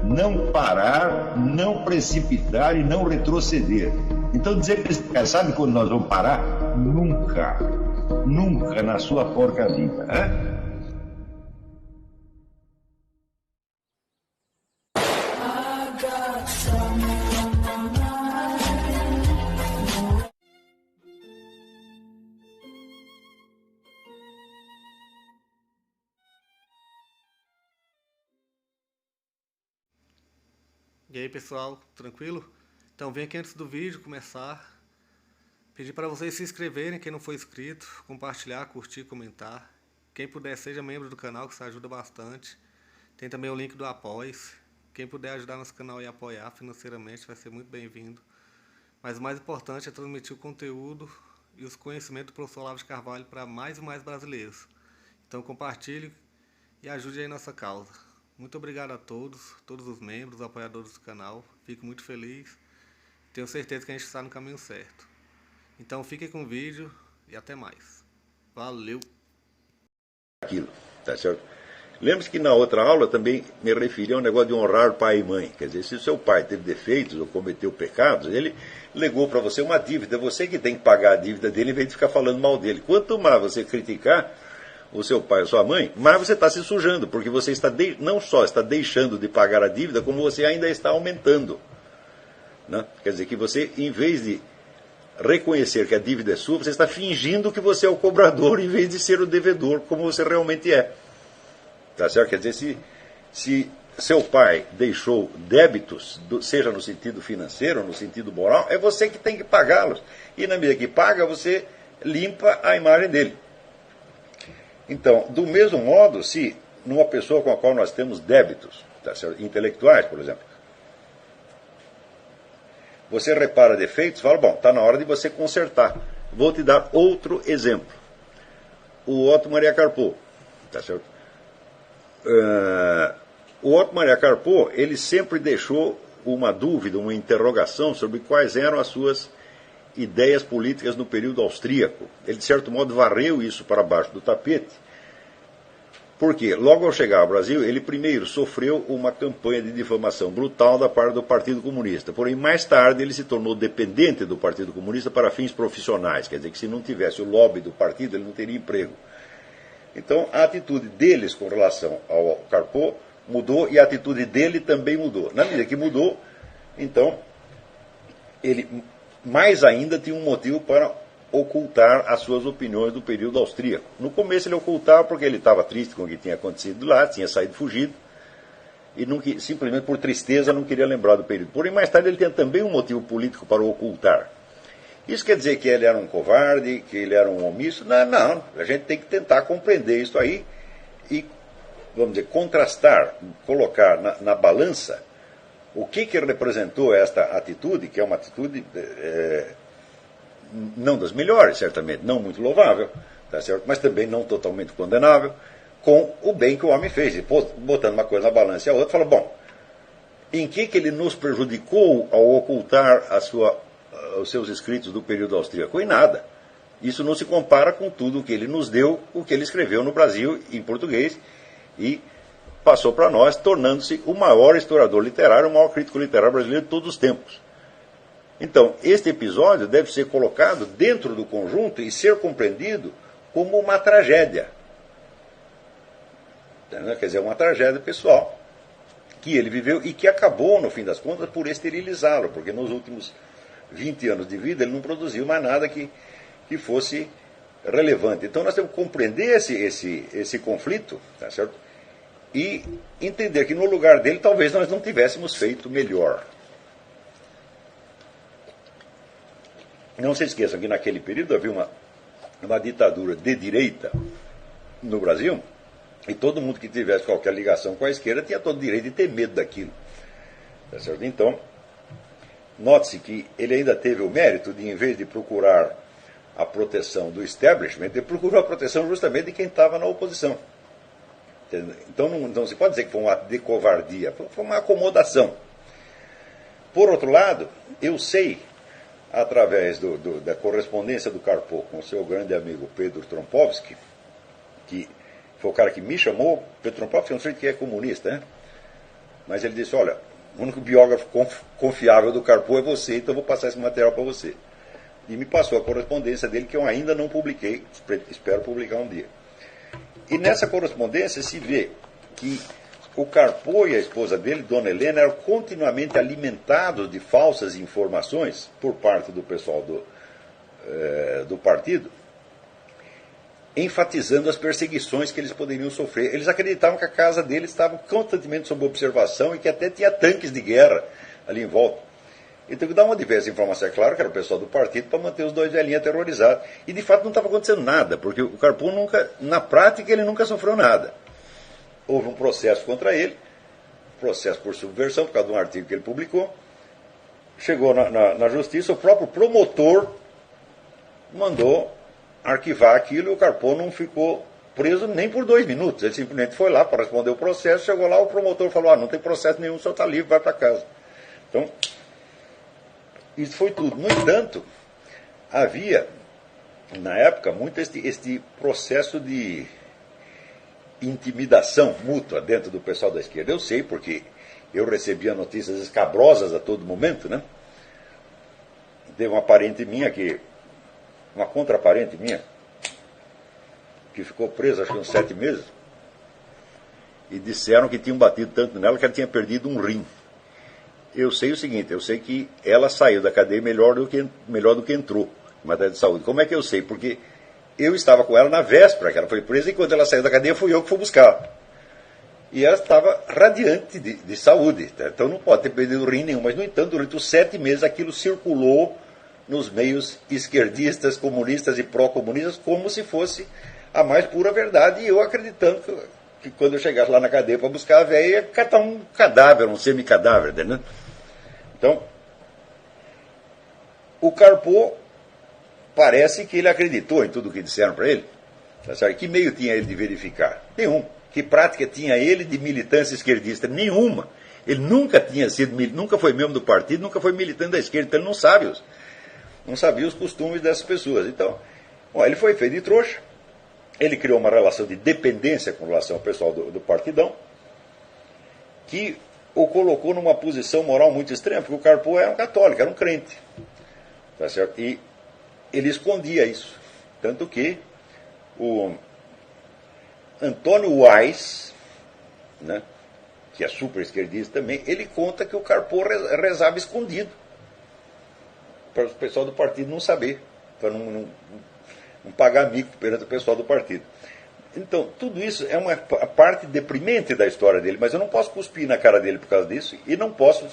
não parar, não precipitar e não retroceder. Então dizer para esse cara, sabe quando nós vamos parar? Nunca. Nunca na sua porca vida, né? E aí pessoal, tranquilo? Então vem aqui antes do vídeo começar, pedir para vocês se inscreverem, quem não for inscrito, compartilhar, curtir, comentar. Quem puder seja membro do canal, que isso ajuda bastante. Tem também o link do Apoia-se. Quem puder ajudar nosso canal e apoiar financeiramente vai ser muito bem-vindo. Mas o mais importante é transmitir o conteúdo e os conhecimentos do professor Olavo de Carvalho para mais e mais brasileiros. Então compartilhe e ajude aí nossa causa. Muito obrigado a todos os membros, apoiadores do canal. Fico muito feliz. Tenho certeza que a gente está no caminho certo. Então fiquem com o vídeo e até mais. Valeu! Aquilo, tá certo? Lembre-se que na outra aula também me referi ao negócio de honrar pai e mãe. Quer dizer, se o seu pai teve defeitos ou cometeu pecados, ele legou para você uma dívida. Você que tem que pagar a dívida dele em vez de ficar falando mal dele. Quanto mais você criticar o seu pai ou sua mãe, mas você está se sujando, porque você está não só está deixando de pagar a dívida, como você ainda está aumentando. Né? Quer dizer que você, em vez de reconhecer que a dívida é sua, você está fingindo que você é o cobrador, em vez de ser o devedor, como você realmente é. Tá certo? Quer dizer, se seu pai deixou débitos, seja no sentido financeiro ou no sentido moral, é você que tem que pagá-los. E na medida que paga, você limpa a imagem dele. Então, do mesmo modo, se numa pessoa com a qual nós temos débitos, tá certo? Intelectuais, por exemplo, você repara defeitos, fala, bom, está na hora de você consertar. Vou te dar outro exemplo. O Otto Maria Carpo, tá certo? O Otto Maria Carpo, ele sempre deixou uma dúvida, uma interrogação sobre quais eram as suas ideias políticas no período austríaco. Ele, de certo modo, varreu isso para baixo do tapete, porque logo ao chegar ao Brasil, ele primeiro sofreu uma campanha de difamação brutal da parte do Partido Comunista. Porém, mais tarde, ele se tornou dependente do Partido Comunista para fins profissionais. Quer dizer que se não tivesse o lobby do partido, ele não teria emprego. Então, a atitude deles com relação ao Carpo mudou e a atitude dele também mudou. Na medida que mudou, então, ele mais ainda tinha um motivo para ocultar as suas opiniões do período austríaco. No começo ele ocultava porque ele estava triste com o que tinha acontecido lá, tinha saído fugido, e não, simplesmente por tristeza não queria lembrar do período. Porém, mais tarde ele tinha também um motivo político para o ocultar. Isso quer dizer que ele era um covarde, que ele era um omisso? Não, não. A gente tem que tentar compreender isso aí e, vamos dizer, contrastar, colocar na balança o que representou esta atitude, que é uma atitude não das melhores, certamente, não muito louvável, tá certo? Mas também não totalmente condenável, com o bem que o homem fez. E botando uma coisa na balança e a outra, fala, bom, em que ele nos prejudicou ao ocultar os seus escritos do período austríaco? Em nada. Isso não se compara com tudo o que ele nos deu, o que ele escreveu no Brasil, em português, e passou para nós, tornando-se o maior historiador literário, o maior crítico literário brasileiro de todos os tempos. Então, este episódio deve ser colocado dentro do conjunto e ser compreendido como uma tragédia. Quer dizer, uma tragédia pessoal que ele viveu e que acabou, no fim das contas, por esterilizá-lo, porque nos últimos 20 anos de vida ele não produziu mais nada que fosse relevante. Então nós temos que compreender esse conflito, tá certo? E entender que no lugar dele talvez nós não tivéssemos feito melhor. Não se esqueçam que naquele período havia uma ditadura de direita no Brasil, e todo mundo que tivesse qualquer ligação com a esquerda tinha todo o direito de ter medo daquilo. Tá certo? Então, note-se que ele ainda teve o mérito de, em vez de procurar a proteção do establishment, ele procurou a proteção justamente de quem estava na oposição. Então não se pode dizer que foi um ato de covardia, foi uma acomodação. Por outro lado, eu sei, através da correspondência do Carpo com o seu grande amigo Pedro Trompovski, que foi o cara que me chamou. Pedro Trompovski é um sujeito que é comunista, né? Mas ele disse, olha, o único biógrafo confiável do Carpo é você, então eu vou passar esse material para você. E me passou a correspondência dele, que eu ainda não publiquei, espero publicar um dia. E nessa correspondência se vê que o Carpo e a esposa dele, Dona Helena, eram continuamente alimentados de falsas informações por parte do pessoal do partido, enfatizando as perseguições que eles poderiam sofrer. Eles acreditavam que a casa deles estava constantemente sob observação e que até tinha tanques de guerra ali em volta. Então, que dar uma diversa informação, é claro que era o pessoal do partido, para manter os dois velhinhos aterrorizados. E, de fato, não estava acontecendo nada, porque o Carpo nunca, na prática, ele nunca sofreu nada. Houve um processo contra ele, processo por subversão, por causa de um artigo que ele publicou. Chegou na justiça, o próprio promotor mandou arquivar aquilo e o Carpo não ficou preso nem por 2 minutos. Ele simplesmente foi lá para responder o processo, chegou lá, o promotor falou, não tem processo nenhum, o senhor está livre, vai para casa. Então, isso foi tudo. No entanto, havia, na época, muito este processo de intimidação mútua dentro do pessoal da esquerda. Eu sei, porque eu recebia notícias escabrosas a todo momento, né? Teve uma parente minha uma contraparente minha, que ficou presa, acho que uns 7 meses, e disseram que tinham batido tanto nela que ela tinha perdido um rim. Eu sei o seguinte, eu sei que ela saiu da cadeia melhor do que entrou, em matéria de saúde. Como é que eu sei? Porque eu estava com ela na véspera que ela foi presa, e quando ela saiu da cadeia fui eu que fui buscar. E ela estava radiante de saúde, então não pode ter perdido rim nenhum. Mas, no entanto, durante os 7 meses aquilo circulou nos meios esquerdistas, comunistas e pró-comunistas como se fosse a mais pura verdade, e eu acreditando que quando eu chegasse lá na cadeia para buscar a velha, ia catar um cadáver, um semicadáver, né? Então, o Carpo parece que ele acreditou em tudo o que disseram para ele. Tá certo? Que meio tinha ele de verificar? Nenhum. Que prática tinha ele de militância esquerdista? Nenhuma. Ele nunca nunca foi membro do partido, nunca foi militante da esquerda, então ele não sabia os costumes dessas pessoas. Então, ele foi feito de trouxa. Ele criou uma relação de dependência com relação ao pessoal do partidão, que o colocou numa posição moral muito extrema, porque o Carpo era um católico, era um crente. Tá certo? E ele escondia isso. Tanto que o Antônio Weiss, né, que é super esquerdista também, ele conta que o Carpo rezava escondido, para o pessoal do partido não saber, para não pagar mico perante o pessoal do partido. Então, tudo isso é uma parte deprimente da história dele, mas eu não posso cuspir na cara dele por causa disso, e não posso,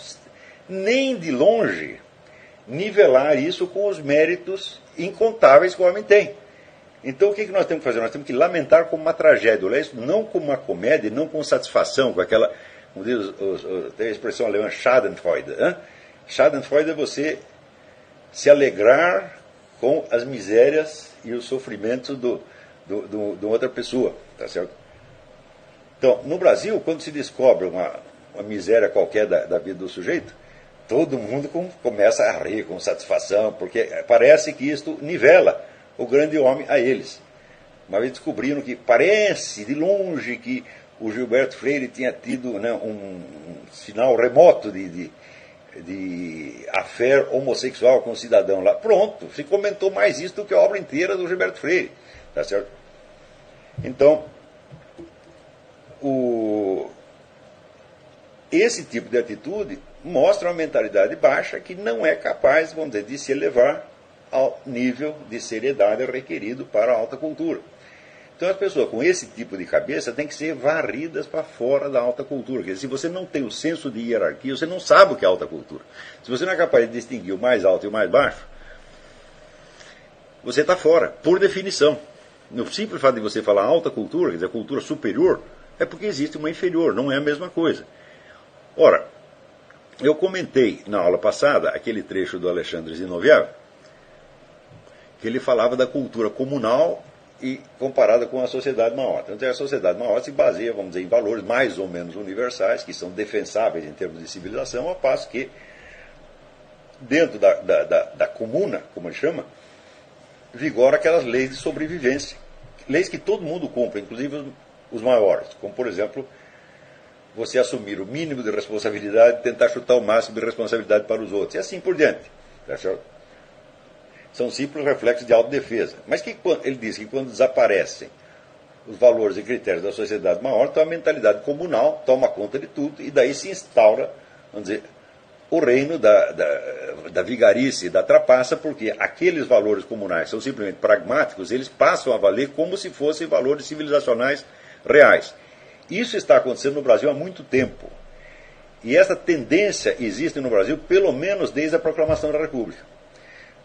nem de longe, nivelar isso com os méritos incontáveis que o homem tem. Então, o que nós temos que fazer? Nós temos que lamentar como uma tragédia, olhar isso não como uma comédia, não com satisfação, com aquela, como diz, tem a expressão alemã, Schadenfreude. Schadenfreude é você se alegrar com as misérias e os sofrimentos de outra pessoa, tá certo? Então, no Brasil, quando se descobre uma miséria qualquer da vida do sujeito, todo mundo começa a rir com satisfação, porque parece que isto nivela o grande homem a eles. Uma vez descobriram que parece, de longe, que o Gilberto Freire tinha tido, né, um sinal remoto de affair homossexual com um cidadão lá. Pronto, se comentou mais isso do que a obra inteira do Gilberto Freire. Tá certo? Então, esse tipo de atitude mostra uma mentalidade baixa que não é capaz, vamos dizer, de se elevar ao nível de seriedade requerido para a alta cultura. Então, as pessoas com esse tipo de cabeça têm que ser varridas para fora da alta cultura. Quer dizer, se você não tem o senso de hierarquia, você não sabe o que é alta cultura. Se você não é capaz de distinguir o mais alto e o mais baixo, você está fora, por definição. No simples fato de você falar alta cultura, quer dizer, cultura superior, é porque existe uma inferior, não é a mesma coisa. Ora, eu comentei na aula passada aquele trecho do Alexandre Zinoviev, que ele falava da cultura comunal e comparada com a sociedade maótica. Então, a sociedade maótica se baseia, vamos dizer, em valores mais ou menos universais, que são defensáveis em termos de civilização, ao passo que, dentro da comuna, como ele chama, vigora aquelas leis de sobrevivência. Leis que todo mundo cumpre, inclusive os maiores, como, por exemplo, você assumir o mínimo de responsabilidade e tentar chutar o máximo de responsabilidade para os outros. E assim por diante. Tá certo? São simples reflexos de autodefesa. Mas ele diz que quando desaparecem os valores e critérios da sociedade maior, então a mentalidade comunal toma conta de tudo e daí se instaura, vamos dizer, o reino da vigarice e da trapaça, porque aqueles valores comunais são simplesmente pragmáticos, eles passam a valer como se fossem valores civilizacionais reais. Isso está acontecendo no Brasil há muito tempo. E essa tendência existe no Brasil pelo menos desde a proclamação da República.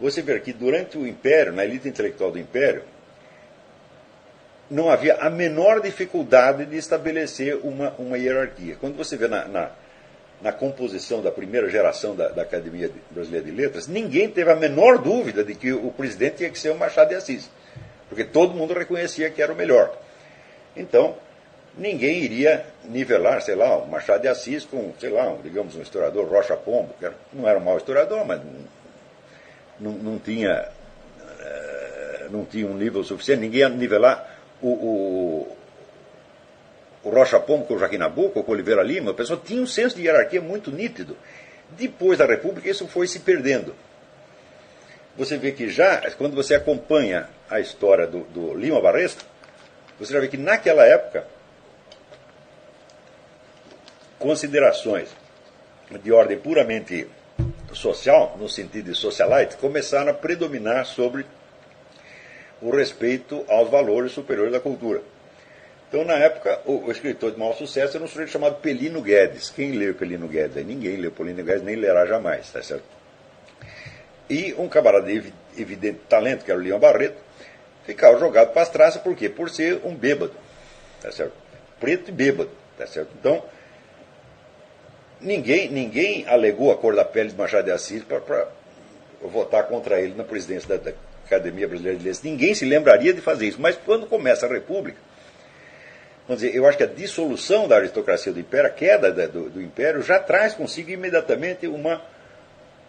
Você vê que durante o Império, na elite intelectual do Império, não havia a menor dificuldade de estabelecer uma hierarquia. Quando você vê na composição da primeira geração da Academia Brasileira de Letras, ninguém teve a menor dúvida de que o presidente tinha que ser o Machado de Assis, porque todo mundo reconhecia que era o melhor. Então, ninguém iria nivelar, sei lá, o Machado de Assis com, sei lá, digamos, um historiador Rocha Pombo, que não era um mau historiador, mas não tinha um nível suficiente, ninguém ia nivelar o Rocha Pombo com o Joaquim Nabuco, ou com o Oliveira Lima. A pessoa tinha um senso de hierarquia muito nítido. Depois da República, isso foi se perdendo. Você vê que já, quando você acompanha a história do Lima Barreto, você já vê que naquela época, considerações de ordem puramente social, no sentido de socialite, começaram a predominar sobre o respeito aos valores superiores da cultura. Então, na época, o escritor de maior sucesso era um sujeito chamado Pelino Guedes. Quem leu Pelino Guedes? Ninguém leu Pelino Guedes, nem lerá jamais, tá certo? E um camarada de evidente talento, que era o Lima Barreto, ficava jogado para as traças, por quê? Por ser um bêbado, tá certo? Preto e bêbado, tá certo? Então, ninguém alegou a cor da pele de Machado de Assis para votar contra ele na presidência da Academia Brasileira de Letras. Ninguém se lembraria de fazer isso. Mas quando começa a República, vamos dizer, eu acho que a dissolução da aristocracia do Império, a queda do Império, já traz consigo imediatamente uma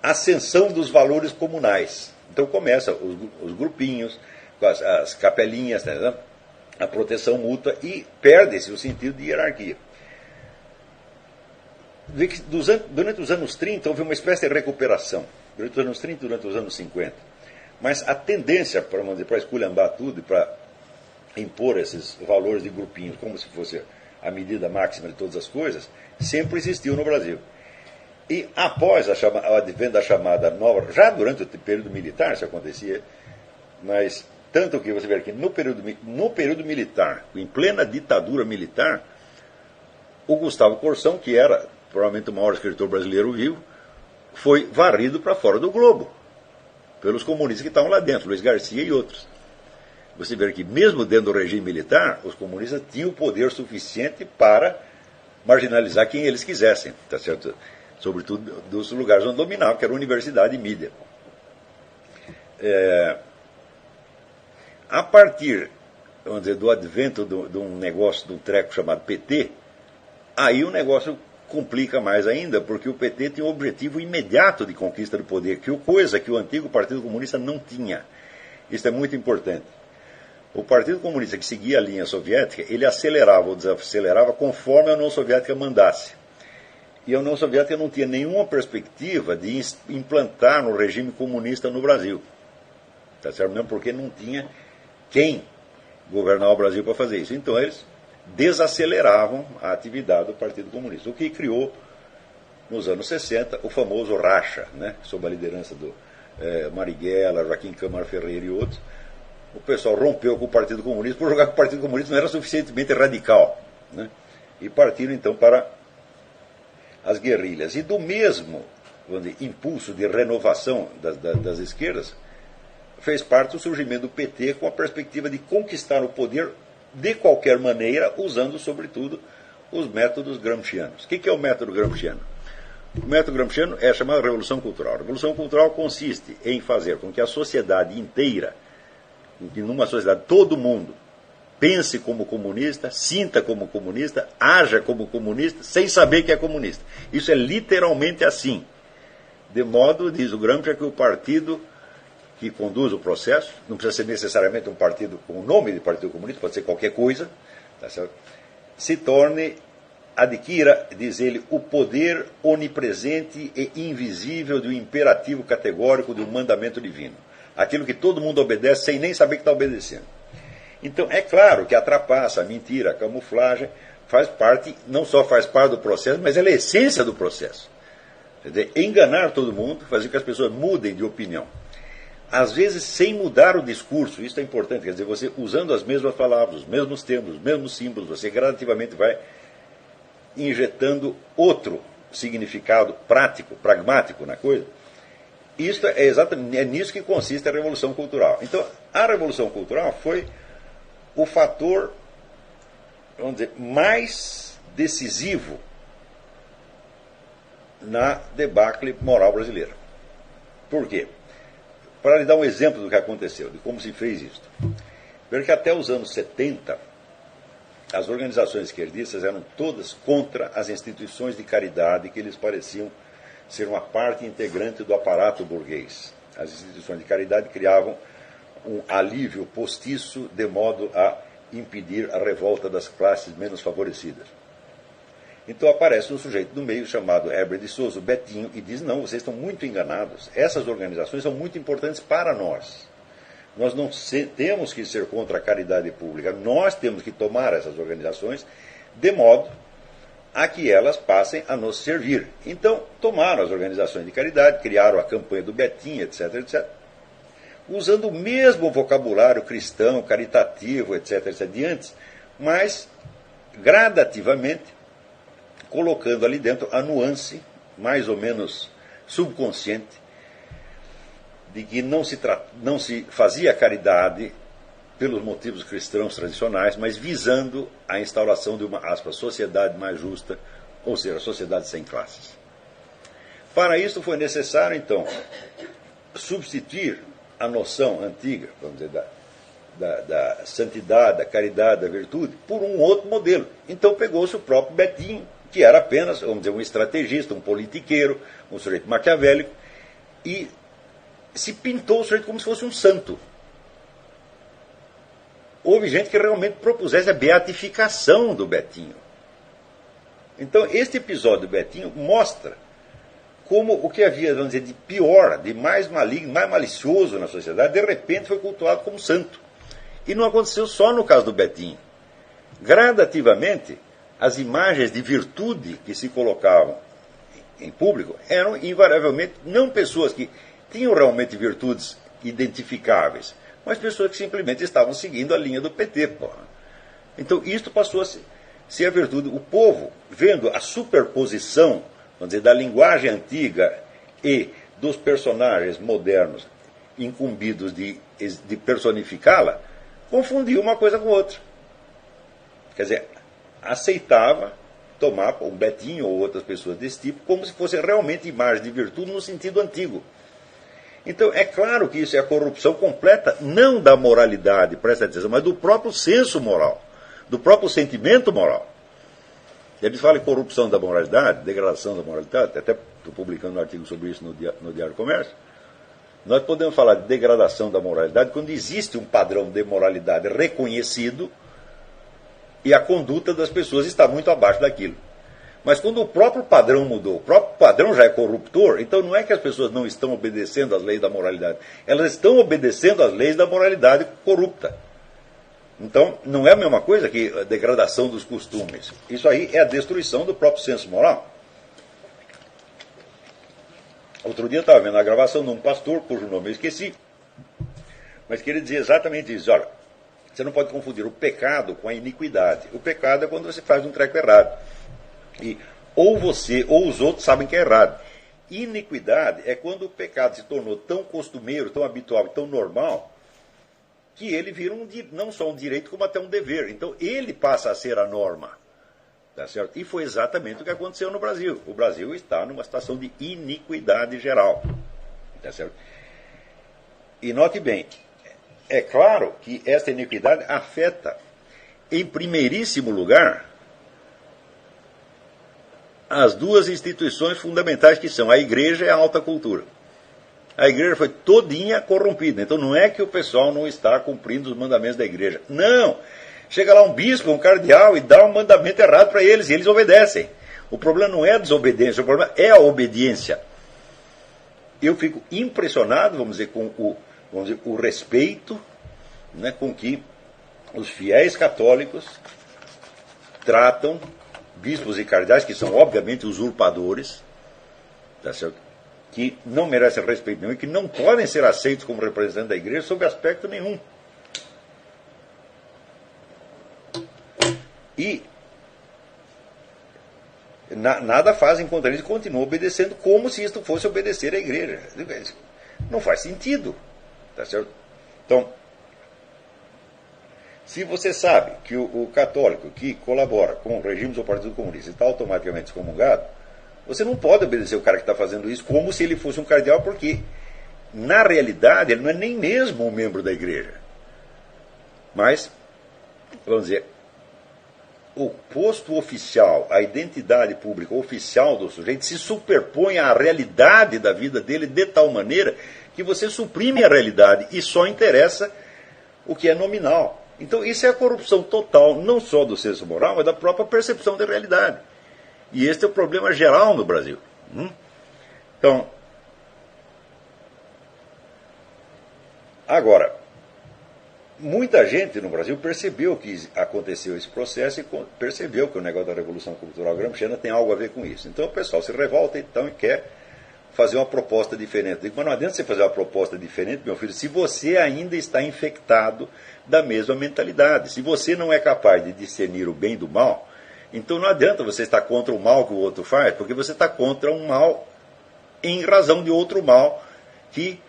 ascensão dos valores comunais. Então começa os grupinhos, as capelinhas, né, a proteção mútua, e perde-se o sentido de hierarquia. Vê que durante os anos 30 houve uma espécie de recuperação. Durante os anos 30 e durante os anos 50. Mas a tendência para esculhambar tudo e para impor esses valores de grupinhos como se fosse a medida máxima de todas as coisas, sempre existiu no Brasil. E após o advento da chamada nova, já durante o período militar isso acontecia, mas tanto que você vê que no período militar, em plena ditadura militar, o Gustavo Corsão, que era provavelmente o maior escritor brasileiro vivo, foi varrido para fora do globo pelos comunistas que estavam lá dentro, Luiz Garcia e outros. Você vê que mesmo dentro do regime militar, os comunistas tinham poder suficiente para marginalizar quem eles quisessem, tá certo? Sobretudo dos lugares onde dominavam, que era a universidade e mídia. A partir, vamos dizer, do advento de um negócio, de um treco chamado PT, aí o negócio complica mais ainda, porque o PT tinha um objetivo imediato de conquista do poder, coisa que o antigo Partido Comunista não tinha. Isso é muito importante. O Partido Comunista, que seguia a linha soviética, ele acelerava ou desacelerava conforme a União Soviética mandasse. E a União Soviética não tinha nenhuma perspectiva de implantar um regime comunista no Brasil. Tá certo? Mesmo porque não tinha quem governar o Brasil para fazer isso. Então eles desaceleravam a atividade do Partido Comunista, o que criou, nos anos 60, o famoso racha, né, sob a liderança do Marighella, Joaquim Câmara Ferreira e outros. O pessoal rompeu com o Partido Comunista por jogar que o Partido Comunista não era suficientemente radical, né, e partiram então para as guerrilhas. E do mesmo impulso de renovação das esquerdas, fez parte o surgimento do PT com a perspectiva de conquistar o poder de qualquer maneira, usando, sobretudo, os métodos gramscianos. O que é o método gramsciano? O método gramsciano é chamado Revolução Cultural. A Revolução Cultural consiste em fazer com que a sociedade inteira, que numa sociedade todo mundo pense como comunista, sinta como comunista, haja como comunista, sem saber que é comunista. Isso é literalmente assim. De modo, diz o Gramsci, que o partido que conduz o processo, não precisa ser necessariamente um partido com o nome de Partido Comunista, pode ser qualquer coisa, tá certo? Se torne adquira, diz ele, o poder onipresente e invisível do imperativo categórico de um mandamento divino. Aquilo que todo mundo obedece sem nem saber que está obedecendo. Então, é claro que a trapaça, a mentira, a camuflagem faz parte, não só faz parte do processo, mas ela é a essência do processo. Quer dizer, enganar todo mundo, fazer com que as pessoas mudem de opinião. Às vezes, sem mudar o discurso, isso é importante, quer dizer, você usando as mesmas palavras, os mesmos termos, os mesmos símbolos, você gradativamente vai injetando outro significado prático, pragmático na coisa. Isso é exatamente nisso que consiste a Revolução Cultural. Então, a Revolução Cultural foi o fator, vamos dizer, mais decisivo na debacle moral brasileira. Por quê? Para lhe dar um exemplo do que aconteceu, de como se fez isso. Veja que até os anos 70, as organizações esquerdistas eram todas contra as instituições de caridade que eles pareciam ser uma parte integrante do aparato burguês. As instituições de caridade criavam um alívio postiço de modo a impedir a revolta das classes menos favorecidas. Então aparece um sujeito no meio chamado Heber de Souza, o Betinho, e diz, não, vocês estão muito enganados, essas organizações são muito importantes para nós. Nós não temos que ser contra a caridade pública, nós temos que tomar essas organizações de modo a que elas passem a nos servir. Então, tomaram as organizações de caridade, criaram a campanha do Betinho, etc., etc., usando o mesmo vocabulário cristão, caritativo, etc., etc., de antes, mas gradativamente colocando ali dentro a nuance, mais ou menos subconsciente, de que não se fazia caridade pelos motivos cristãos tradicionais, mas visando a instauração de uma, aspas, sociedade mais justa, ou seja, sociedade sem classes. Para isso foi necessário, então, substituir a noção antiga, vamos dizer, da santidade, da caridade, da virtude, por um outro modelo. Então pegou-se o próprio Betinho, que era apenas, vamos dizer, um estrategista, um politiqueiro, um sujeito maquiavélico, e se pintou o sujeito como se fosse um santo. Houve gente que realmente propusesse a beatificação do Betinho. Então, este episódio do Betinho mostra como o que havia, vamos dizer, de pior, de mais maligno, mais malicioso na sociedade, de repente foi cultuado como santo. E não aconteceu só no caso do Betinho. Gradativamente, as imagens de virtude que se colocavam em público eram invariavelmente não pessoas que tinham realmente virtudes identificáveis, mas pessoas que simplesmente estavam seguindo a linha do PT. Porra. Então, isto passou a ser a virtude. O povo, vendo a superposição, vamos dizer, da linguagem antiga e dos personagens modernos incumbidos de personificá-la, confundia uma coisa com outra. Quer dizer, aceitava tomar um Betinho ou outras pessoas desse tipo como se fosse realmente imagem de virtude no sentido antigo. Então, é claro que isso é a corrupção completa, não da moralidade, presta atenção, mas do próprio senso moral, do próprio sentimento moral. Eles falam em corrupção da moralidade, degradação da moralidade, até estou publicando um artigo sobre isso no Diário do Comércio. Nós podemos falar de degradação da moralidade quando existe um padrão de moralidade reconhecido e a conduta das pessoas está muito abaixo daquilo. Mas quando o próprio padrão mudou, o próprio padrão já é corruptor, então não é que as pessoas não estão obedecendo às leis da moralidade, elas estão obedecendo às leis da moralidade corrupta. Então, não é a mesma coisa que a degradação dos costumes. Isso aí é a destruição do próprio senso moral. Outro dia eu estava vendo a gravação de um pastor, cujo nome eu esqueci, mas que ele dizia exatamente isso. Olha, você não pode confundir o pecado com a iniquidade. O pecado é quando você faz um treco errado. E ou você ou os outros sabem que é errado. Iniquidade é quando o pecado se tornou tão costumeiro, tão habitual, tão normal, que ele vira não só um direito, como até um dever. Então ele passa a ser a norma. Tá certo? E foi exatamente o que aconteceu no Brasil. O Brasil está numa situação de iniquidade geral. Tá certo? E note bem, é claro que esta iniquidade afeta, em primeiríssimo lugar, as duas instituições fundamentais que são a igreja e a alta cultura. A igreja foi todinha corrompida. Então não é que o pessoal não está cumprindo os mandamentos da igreja. Não! Chega lá um bispo, um cardeal e dá um mandamento errado para eles e eles obedecem. O problema não é a desobediência, o problema é a obediência. Eu fico impressionado, vamos dizer, com o respeito, né, com que os fiéis católicos tratam bispos e cardeais, que são obviamente usurpadores, tá certo? Que não merecem respeito nenhum e que não podem ser aceitos como representantes da igreja sob aspecto nenhum. E nada fazem contra eles e continuam obedecendo como se isto fosse obedecer à igreja. Não faz sentido. Tá certo? Então, se você sabe que o católico que colabora com o regime do Partido Comunista está automaticamente excomungado, você não pode obedecer o cara que está fazendo isso como se ele fosse um cardeal, porque, na realidade, ele não é nem mesmo um membro da igreja. Mas, vamos dizer, o posto oficial, a identidade pública oficial do sujeito se superpõe à realidade da vida dele de tal maneira que você suprime a realidade e só interessa o que é nominal. Então isso é a corrupção total, não só do senso moral, mas da própria percepção da realidade. E este é o problema geral no Brasil. Então, agora, muita gente no Brasil percebeu que aconteceu esse processo e percebeu que o negócio da Revolução Cultural gramsciana tem algo a ver com isso. Então o pessoal se revolta então, e quer fazer uma proposta diferente. Eu digo, mas não adianta você fazer uma proposta diferente, meu filho, se você ainda está infectado da mesma mentalidade. Se você não é capaz de discernir o bem do mal, então não adianta você estar contra o mal que o outro faz, porque você está contra um mal em razão de outro mal que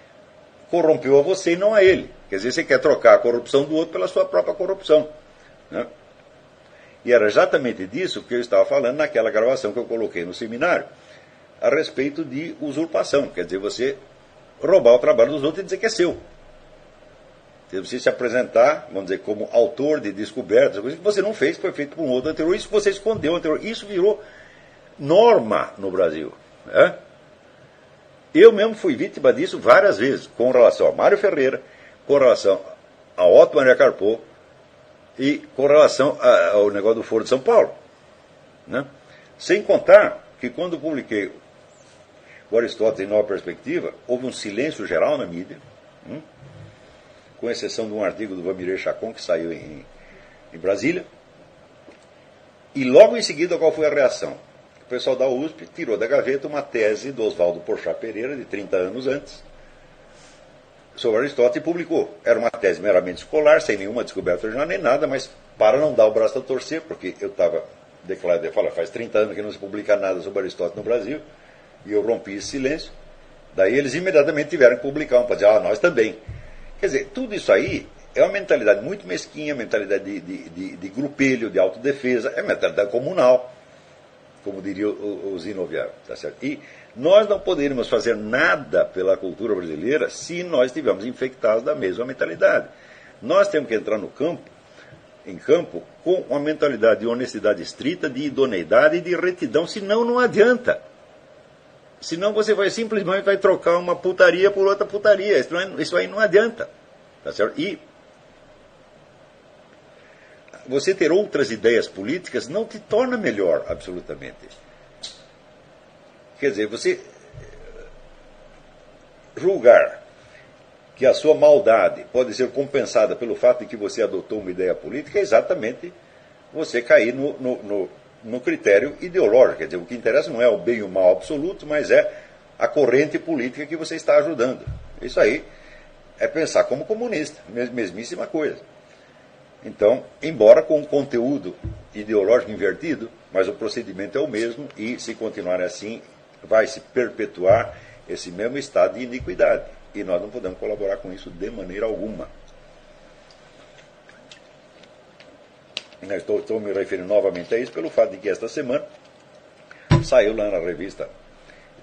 corrompeu a você e não a ele. Quer dizer, você quer trocar a corrupção do outro pela sua própria corrupção. Né? E era exatamente disso que eu estava falando naquela gravação que eu coloquei no seminário, a respeito de usurpação. Quer dizer, você roubar o trabalho dos outros e dizer que é seu. Você se apresentar, vamos dizer, como autor de descobertas, coisas que você não fez, que foi feito por um outro anterior, isso você escondeu anterior. Isso virou norma no Brasil. Né? Eu mesmo fui vítima disso várias vezes, com relação a Mário Ferreira, com relação a Otto Maria Carpo e com relação ao negócio do Foro de São Paulo. Né? Sem contar que quando publiquei o Aristóteles em Nova Perspectiva, houve um silêncio geral na mídia, com exceção de um artigo do Vamiré Chacon que saiu em Brasília. E logo em seguida, qual foi a reação? O pessoal da USP tirou da gaveta uma tese do Oswaldo Porchat Pereira, de 30 anos antes, sobre Aristóteles, e publicou. Era uma tese meramente escolar, sem nenhuma descoberta original nem nada, mas para não dar o braço a torcer, porque eu estava declarado, faz 30 anos que não se publica nada sobre Aristóteles no Brasil, e eu rompi esse silêncio. Daí eles imediatamente tiveram que publicar para dizer, nós também. Quer dizer, tudo isso aí é uma mentalidade muito mesquinha, mentalidade de grupelho, de autodefesa, é mentalidade comunal, como diria o Zinoviev, tá certo? E nós não poderíamos fazer nada pela cultura brasileira se nós estivermos infectados da mesma mentalidade. Nós temos que entrar em campo com uma mentalidade de honestidade estrita, de idoneidade e de retidão, senão não adianta. Senão você simplesmente vai trocar uma putaria por outra putaria. Isso aí não adianta. Tá certo? E você ter outras ideias políticas não te torna melhor, absolutamente. Quer dizer, você julgar que a sua maldade pode ser compensada pelo fato de que você adotou uma ideia política é exatamente você cair no critério ideológico. Quer dizer, o que interessa não é o bem e o mal absoluto, mas é a corrente política que você está ajudando. Isso aí é pensar como comunista, mesmíssima coisa. Então, embora com um conteúdo ideológico invertido, mas o procedimento é o mesmo e, se continuar assim, vai se perpetuar esse mesmo estado de iniquidade. E nós não podemos colaborar com isso de maneira alguma. Estou me referindo novamente a isso pelo fato de que esta semana saiu lá na revista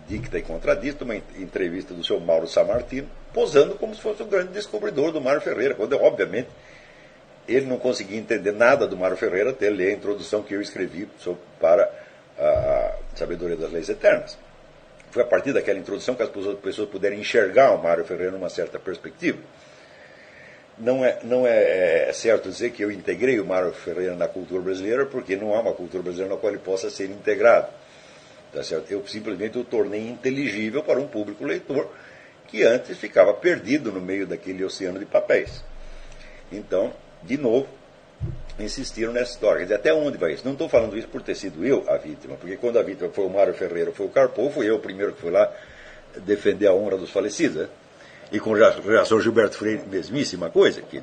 Dicta e Contradicta uma entrevista do seu Mauro Sammartino, posando como se fosse o grande descobridor do Mário Ferreira, quando, obviamente, ele não conseguia entender nada do Mário Ferreira até ler a introdução que eu escrevi para a Sabedoria das Leis Eternas. Foi a partir daquela introdução que as pessoas puderam enxergar o Mário Ferreira numa certa perspectiva. não é certo dizer que eu integrei o Mário Ferreira na cultura brasileira, porque não há uma cultura brasileira na qual ele possa ser integrado. Tá certo? Eu simplesmente o tornei inteligível para um público leitor que antes ficava perdido no meio daquele oceano de papéis. Então, de novo, insistiram nessa história. Quer dizer, até onde vai isso? Não estou falando isso por ter sido eu a vítima, porque quando a vítima foi o Mário Ferreira, foi o Carpo, fui eu o primeiro que fui lá defender a honra dos falecidos, né? E com o São Gilberto Freire, mesmíssima coisa, que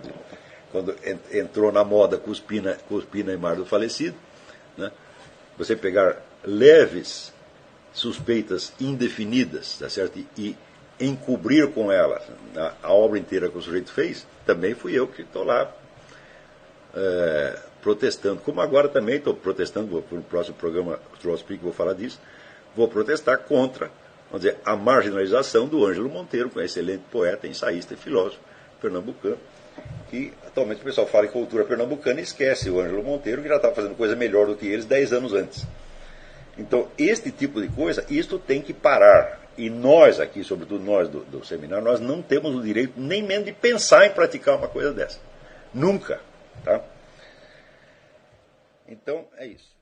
quando entrou na moda cuspir na imagem do falecido, né? Você pegar leves suspeitas indefinidas, tá certo? E encobrir com elas a obra inteira que o sujeito fez, também fui eu que estou lá protestando. Como agora também estou protestando, no próximo programa Troll Speak vou falar disso, vou protestar contra, vamos dizer, a marginalização do Ângelo Monteiro, que é um excelente poeta, ensaísta e filósofo pernambucano, que atualmente o pessoal fala em cultura pernambucana e esquece o Ângelo Monteiro, que já estava fazendo coisa melhor do que eles 10 anos antes. Então, este tipo de coisa, isto tem que parar. E nós aqui, sobretudo nós do seminário, nós não temos o direito nem mesmo de pensar em praticar uma coisa dessa. Nunca. Tá? Então, é isso.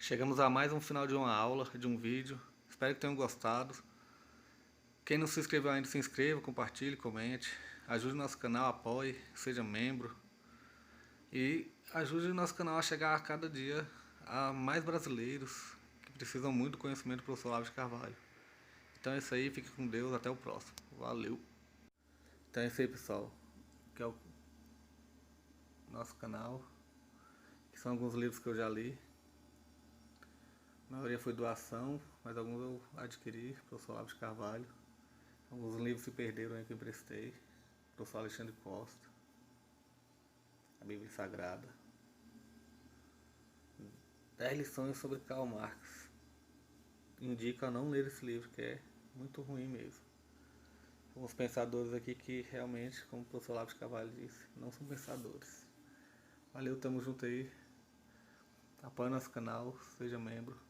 Chegamos a mais um final de uma aula, de um vídeo. Espero que tenham gostado. Quem não se inscreveu ainda, se inscreva, compartilhe, comente. Ajude o nosso canal, apoie, seja membro. E ajude o nosso canal a chegar a cada dia a mais brasileiros que precisam muito do conhecimento do professor Olavo de Carvalho. Então é isso aí, fique com Deus, até o próximo. Valeu! Então é isso aí, pessoal. Que é o nosso canal. Que são alguns livros que eu já li. A maioria foi doação, mas alguns eu adquiri, professor Olavo de Carvalho. Alguns livros se perderam aí que eu emprestei. Professor Alexandre Costa. A Bíblia Sagrada. 10 lições sobre Karl Marx. Indico a não ler esse livro, que é muito ruim mesmo. Alguns pensadores aqui que realmente, como o professor Olavo de Carvalho disse, não são pensadores. Valeu, tamo junto aí. Apoie nosso canal, seja membro.